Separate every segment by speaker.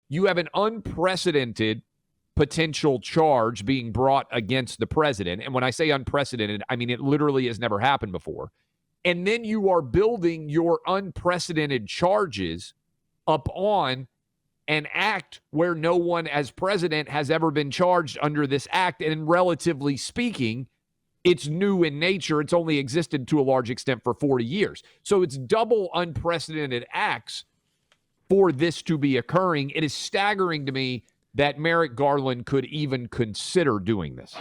Speaker 1: you have an unprecedented potential charge being brought against the president. And when I say unprecedented, I mean it literally has never happened before. And then you are building your unprecedented charges upon an act where no one as president has ever been charged under this act. And relatively speaking, it's new in nature. It's only existed to a large extent for 40 years. So it's double unprecedented acts for this to be occurring. It is staggering to me that Merrick Garland could even consider doing this.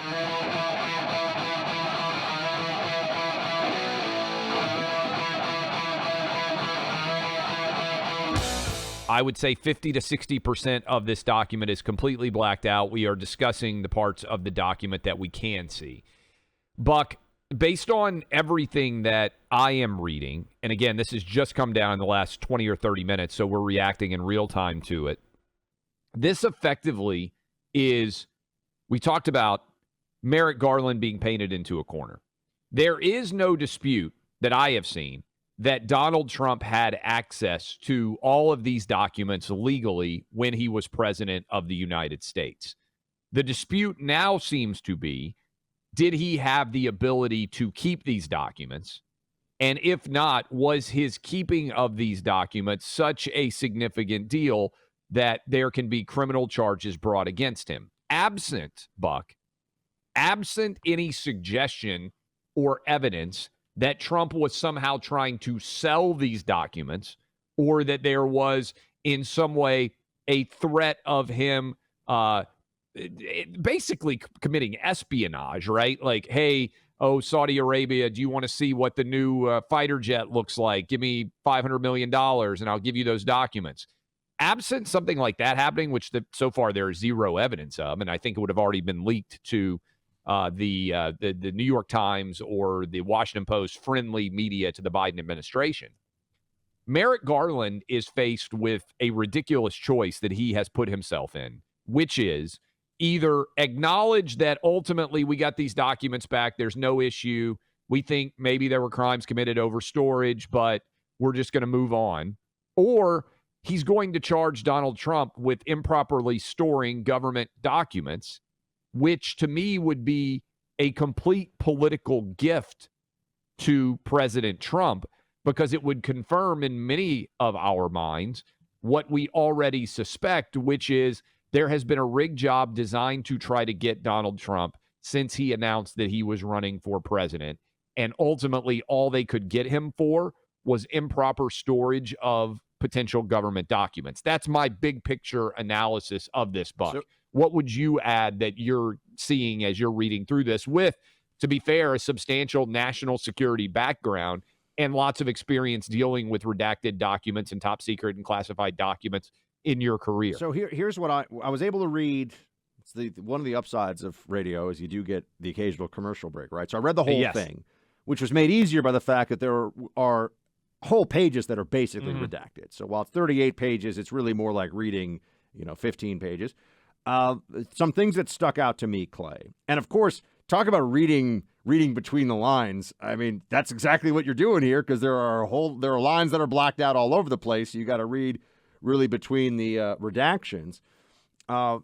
Speaker 1: I would say 50 to 60% of this document is completely blacked out. We are discussing the parts of the document that we can see. Buck, based on everything that I am reading, and again, this has just come down in the last 20 or 30 minutes, so we're reacting in real time to it. This effectively is, we talked about Merrick Garland being painted into a corner. There is no dispute that I have seen that Donald Trump had access to all of these documents legally when he was president of the United States. The dispute now seems to be, did he have the ability to keep these documents? And if not, was his keeping of these documents such a significant deal that there can be criminal charges brought against him? Absent, Buck, absent any suggestion or evidence that Trump was somehow trying to sell these documents, or that there was in some way a threat of him basically committing espionage, right? Like, hey, Saudi Arabia, do you want to see what the new fighter jet looks like? Give me $500 million and I'll give you those documents. Absent something like that happening, which so far there is zero evidence of, and I think it would have already been leaked to the New York Times or the Washington Post, friendly media to the Biden administration. Merrick Garland is faced with a ridiculous choice that he has put himself in, which is either acknowledge that ultimately we got these documents back, there's no issue, we think maybe there were crimes committed over storage, but we're just going to move on, or he's going to charge Donald Trump with improperly storing government documents, which to me would be a complete political gift to President Trump, because it would confirm in many of our minds what we already suspect, which is there has been a rigged job designed to try to get Donald Trump since he announced that he was running for president. And ultimately, all they could get him for was improper storage of potential government documents. That's my big picture analysis of this, Buck. What would you add that you're seeing as you're reading through this with, to be fair, a substantial national security background and lots of experience dealing with redacted documents and top secret and classified documents in your career?
Speaker 2: So here's what I was able to read. It's one of the upsides of radio is you do get the occasional commercial break, right? So I read the whole thing, which was made easier by the fact that there are whole pages that are basically redacted. So while it's 38 pages, it's really more like reading, 15 pages. Some things that stuck out to me, Clay. And of course, talk about reading between the lines. I mean, that's exactly what you're doing here, because there are lines that are blacked out all over the place. So you got to read really between the redactions.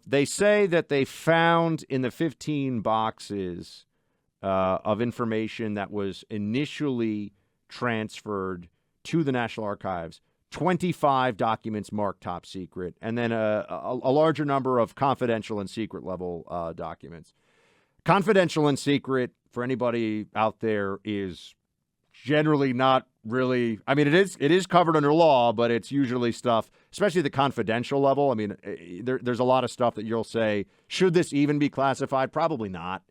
Speaker 2: They say that they found in the 15 boxes of information that was initially transferred to the National Archives 25 documents marked top secret, and then a larger number of confidential and secret level documents. Confidential and secret, for anybody out there, is generally not really, I mean, it is covered under law, but it's usually stuff, especially the confidential level. I mean, there's a lot of stuff that you'll say, should this even be classified? Probably not.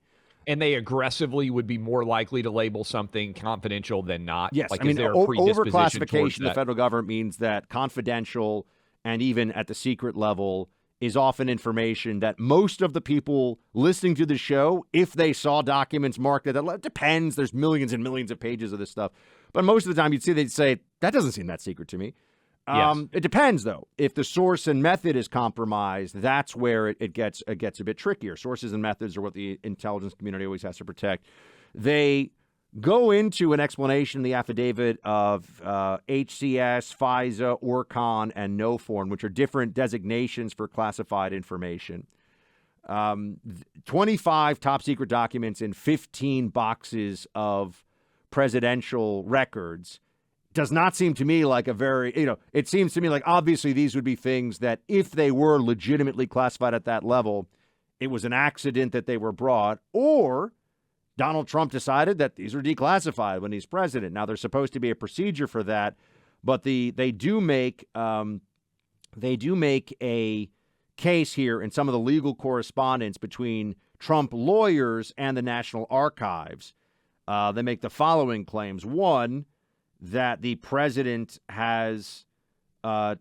Speaker 1: And they aggressively would be more likely to label something confidential than not.
Speaker 2: Yes,
Speaker 1: like,
Speaker 2: I mean, overclassification of the federal government means that confidential and even at the secret level is often information that most of the people listening to the show, if they saw documents marked, it depends. There's millions and millions of pages of this stuff. But most of the time they'd say, that doesn't seem that secret to me.
Speaker 1: Yes.
Speaker 2: It depends, though. If the source and method is compromised, that's where it gets a bit trickier. Sources and methods are what the intelligence community always has to protect. They go into an explanation in the affidavit of HCS, FISA, ORCON, and NOFORN, which are different designations for classified information. 25 top secret documents in 15 boxes of presidential records does not seem to me like a very, it seems to me like obviously these would be things that if they were legitimately classified at that level, it was an accident that they were brought, or Donald Trump decided that these are declassified when he's president. Now, there's supposed to be a procedure for that, but they do make a case here in some of the legal correspondence between Trump lawyers and the National Archives. They make the following claims. One, that the president has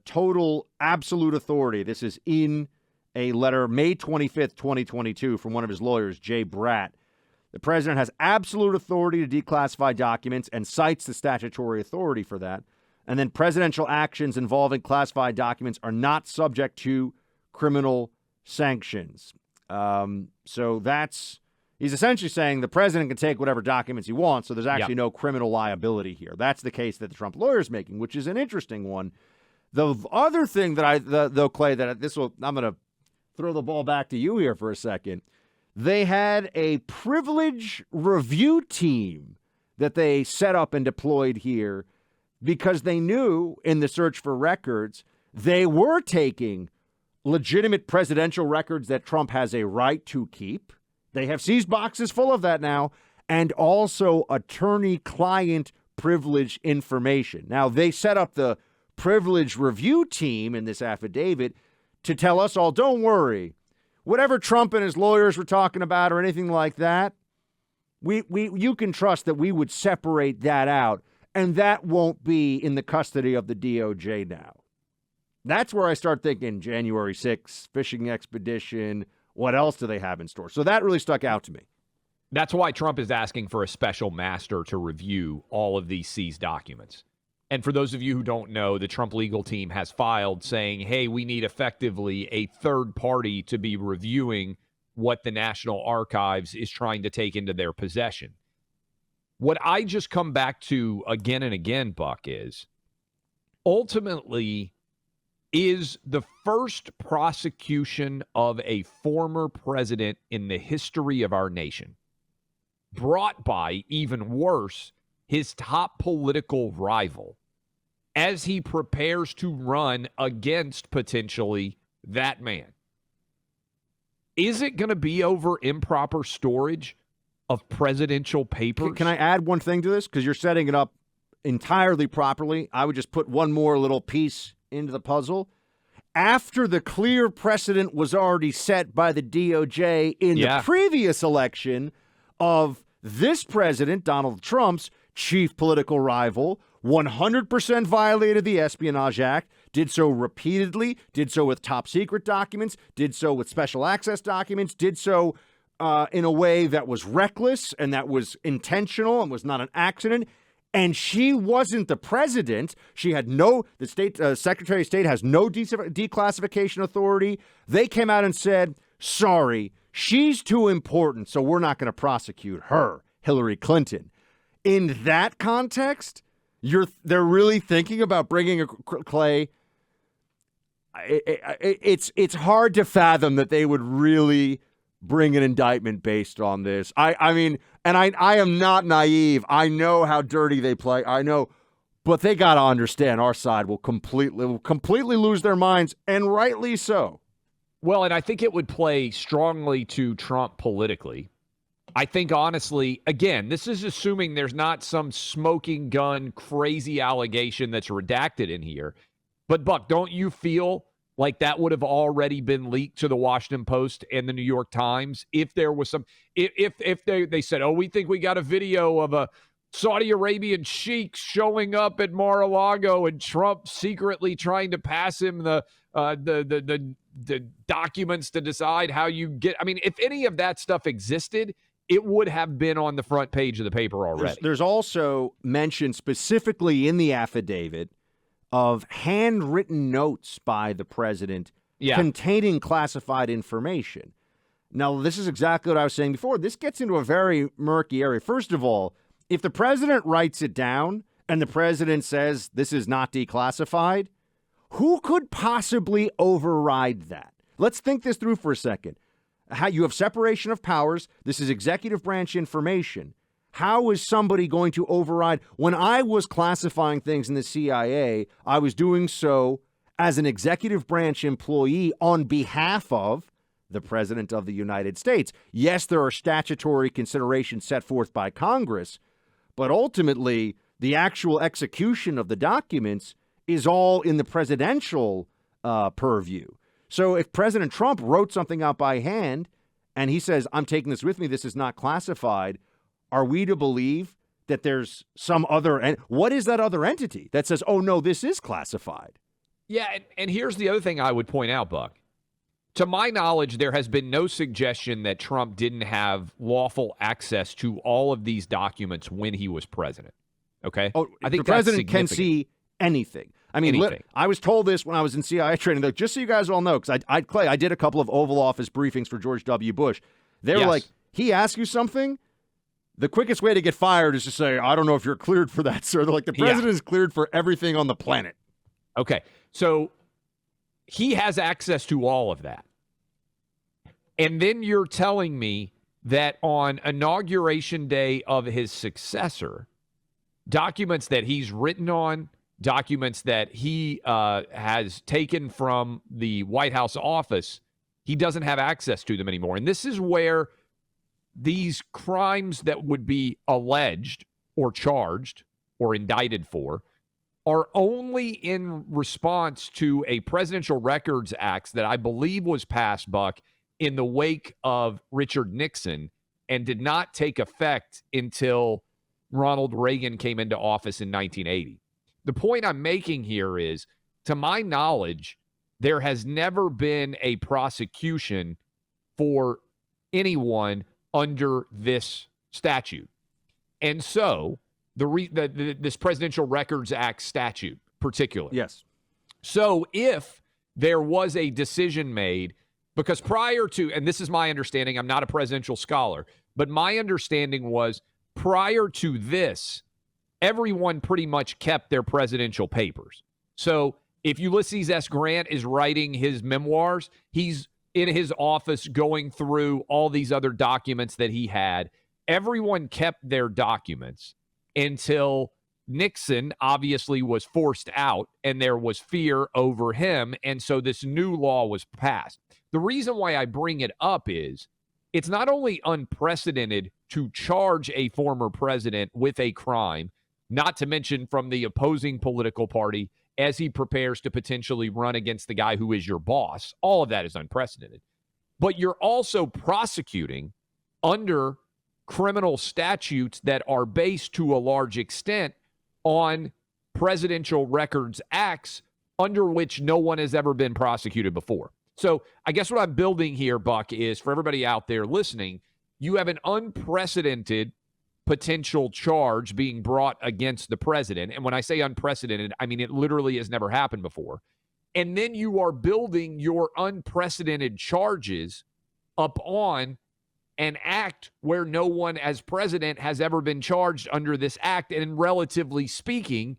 Speaker 2: total absolute authority. This is in a letter May 25th, 2022 from one of his lawyers, Jay Bratt. The president has absolute authority to declassify documents and cites the statutory authority for that. And then presidential actions involving classified documents are not subject to criminal sanctions. So he's essentially saying the president can take whatever documents he wants, so there's actually no criminal liability here. That's the case that the Trump lawyer is making, which is an interesting one. The other thing that Clay, I'm going to throw the ball back to you here for a second. They had a privilege review team that they set up and deployed here because they knew in the search for records, they were taking legitimate presidential records that Trump has a right to keep. They have seized boxes full of that now, and also attorney-client privilege information. Now, they set up the privilege review team in this affidavit to tell us all, don't worry, whatever Trump and his lawyers were talking about or anything like that, you can trust that we would separate that out, and that won't be in the custody of the DOJ now. That's where I start thinking January 6th, fishing expedition, what else do they have in store? So that really stuck out to me.
Speaker 1: That's why Trump is asking for a special master to review all of these seized documents. And for those of you who don't know, the Trump legal team has filed saying, hey, we need effectively a third party to be reviewing what the National Archives is trying to take into their possession. What I just come back to again and again, Buck, is ultimately is the first prosecution of a former president in the history of our nation, brought by, even worse, his top political rival, as he prepares to run against potentially that man. Is it going to be over improper storage of presidential papers?
Speaker 2: Can I add one thing to this? Because you're setting it up entirely properly. I would just put one more little piece into the puzzle. After the clear precedent was already set by the DOJ in the previous election of this president, Donald Trump's chief political rival, 100% violated the Espionage Act, did so repeatedly, did so with top secret documents, did so with special access documents, did so in a way that was reckless and that was intentional and was not an accident. And she wasn't the president. She had the state Secretary of State has no declassification authority. They came out and said, sorry, she's too important, so we're not going to prosecute her, Hillary Clinton. In that context, they're really thinking about bringing a Clay. It's hard to fathom that they would really bring an indictment based on this. I mean, and I am not naive. I know how dirty they play. I know, but they got to understand our side will completely lose their minds, and rightly so.
Speaker 1: Well, and I think it would play strongly to Trump politically. I think, honestly, again, this is assuming there's not some smoking gun, crazy allegation that's redacted in here. But, Buck, don't you feel like that would have already been leaked to the Washington Post and the New York Times if there was some, if they said, oh, we think we got a video of a Saudi Arabian sheik showing up at Mar-a-Lago and Trump secretly trying to pass him the documents to decide how you get. I mean, if any of that stuff existed, it would have been on the front page of the paper already.
Speaker 2: There's also mention specifically in the affidavit of handwritten notes by the president containing classified information. Now, this is exactly what I was saying before. This gets into a very murky area. First of all, if the president writes it down and the president says this is not declassified, who could possibly override that? Let's think this through for a second. How you have separation of powers. This is executive branch information. How is somebody going to override? When I was classifying things in the CIA, I was doing so as an executive branch employee on behalf of the President of the United States. Yes, there are statutory considerations set forth by Congress, but ultimately, the actual execution of the documents is all in the presidential purview. So if President Trump wrote something out by hand and he says, I'm taking this with me, this is not classified, are we to believe that there's some other, and what is that other entity that says, oh no, this is classified?
Speaker 1: Yeah, and here's the other thing I would point out, Buck. To my knowledge, there has been no suggestion that Trump didn't have lawful access to all of these documents when he was president. Okay?
Speaker 2: Oh, I think the president can see anything. I mean, I was told this when I was in CIA training, though, just so you guys all know, because Clay, I did a couple of Oval Office briefings for George W. Bush. They were like, he asks you something, the quickest way to get fired is to say, I don't know if you're cleared for that, sir. They're like, the president is cleared for everything on the planet.
Speaker 1: Okay, so he has access to all of that. And then you're telling me that on inauguration day of his successor, documents that he's written on, documents that he has taken from the White House office, he doesn't have access to them anymore. And this is where these crimes that would be alleged or charged or indicted for are only in response to a Presidential Records Act that I believe was passed, Buck, in the wake of Richard Nixon and did not take effect until Ronald Reagan came into office in 1980. The point I'm making here is, to my knowledge, there has never been a prosecution for anyone under this statute. And so, this Presidential Records Act statute, particularly.
Speaker 2: Yes.
Speaker 1: So if there was a decision made, because prior to, and this is my understanding, I'm not a presidential scholar, but my understanding was prior to this, everyone pretty much kept their presidential papers. So if Ulysses S. Grant is writing his memoirs, he's in his office going through all these other documents that he had. Everyone kept their documents until Nixon obviously was forced out and there was fear over him. And so this new law was passed. The reason why I bring it up is it's not only unprecedented to charge a former president with a crime, not to mention from the opposing political party as he prepares to potentially run against the guy who is your boss. All of that is unprecedented. But you're also prosecuting under criminal statutes that are based to a large extent on Presidential Records Acts under which no one has ever been prosecuted before. So I guess what I'm building here, Buck, is for everybody out there listening, you have an unprecedented potential charge being brought against the president. And when I say unprecedented, I mean it literally has never happened before. And then you are building your unprecedented charges up on an act where no one as president has ever been charged under this act. And relatively speaking,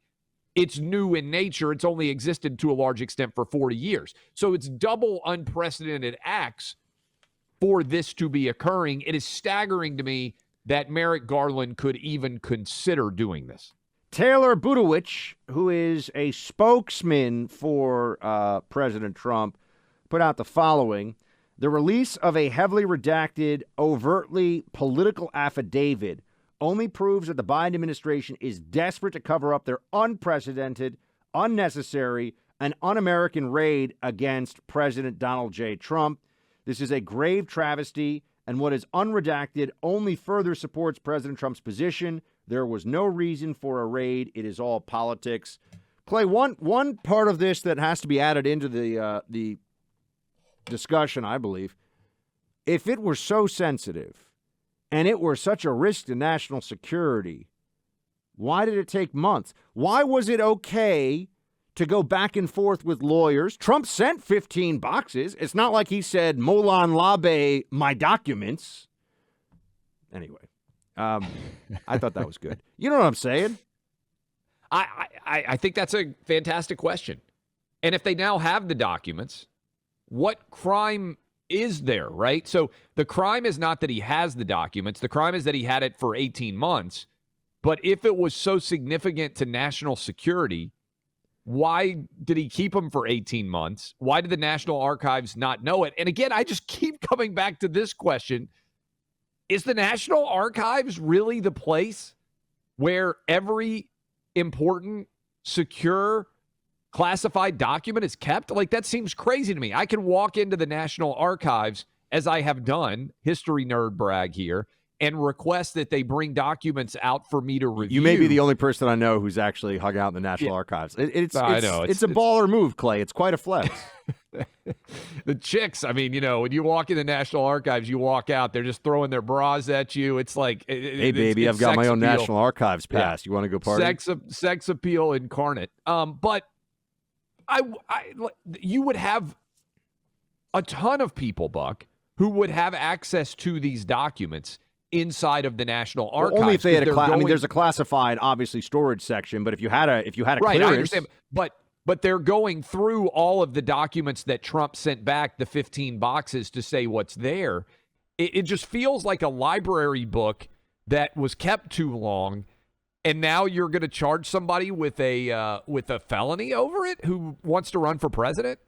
Speaker 1: it's new in nature. It's only existed to a large extent for 40 years. So it's double unprecedented acts for this to be occurring. It is staggering to me that Merrick Garland could even consider doing this.
Speaker 2: Taylor Budowich, who is a spokesman for President Trump, put out the following. The release of a heavily redacted, overtly political affidavit only proves that the Biden administration is desperate to cover up their unprecedented, unnecessary, and un-American raid against President Donald J. Trump. This is a grave travesty, and what is unredacted only further supports President Trump's position. There was no reason for a raid. It is all politics. Clay, one part of this that has to be added into the discussion, I believe, if it were so sensitive and it were such a risk to national security, why did it take months? Why was it okay to go back and forth with lawyers? Trump sent 15 boxes. It's not like he said, Molan Labe, my documents. Anyway, I thought that was good. You know what I'm saying?
Speaker 1: I think that's a fantastic question. And if they now have the documents, what crime is there, right? So the crime is not that he has the documents. The crime is that he had it for 18 months. But if it was so significant to national security, why did he keep them for 18 months? Why did the National Archives not know it? And again, I just keep coming back to this question. Is the National Archives really the place where every important, secure, classified document is kept? Like, that seems crazy to me. I can walk into the National Archives, as I have done, history nerd brag here, and request that they bring documents out for me to review.
Speaker 2: You may be the only person I know who's actually hung out in the National Archives. It's a baller move, Clay. It's quite a flex.
Speaker 1: The chicks, I mean, when you walk in the National Archives, you walk out, they're just throwing their bras at you. It's like,
Speaker 2: hey, baby, I've got my own appeal. National Archives pass. Yeah. You want to go party?
Speaker 1: Sex appeal incarnate. But you would have a ton of people, Buck, who would have access to these documents inside of the National Archives.
Speaker 2: Well, only if they had I mean, there's a classified, obviously, storage section, but if you had a
Speaker 1: right,
Speaker 2: clearance,
Speaker 1: I understand. But they're going through all of the documents that Trump sent back, the 15 boxes, to say what's there. It just feels like a library book that was kept too long, and now you're going to charge somebody with a felony over it who wants to run for president?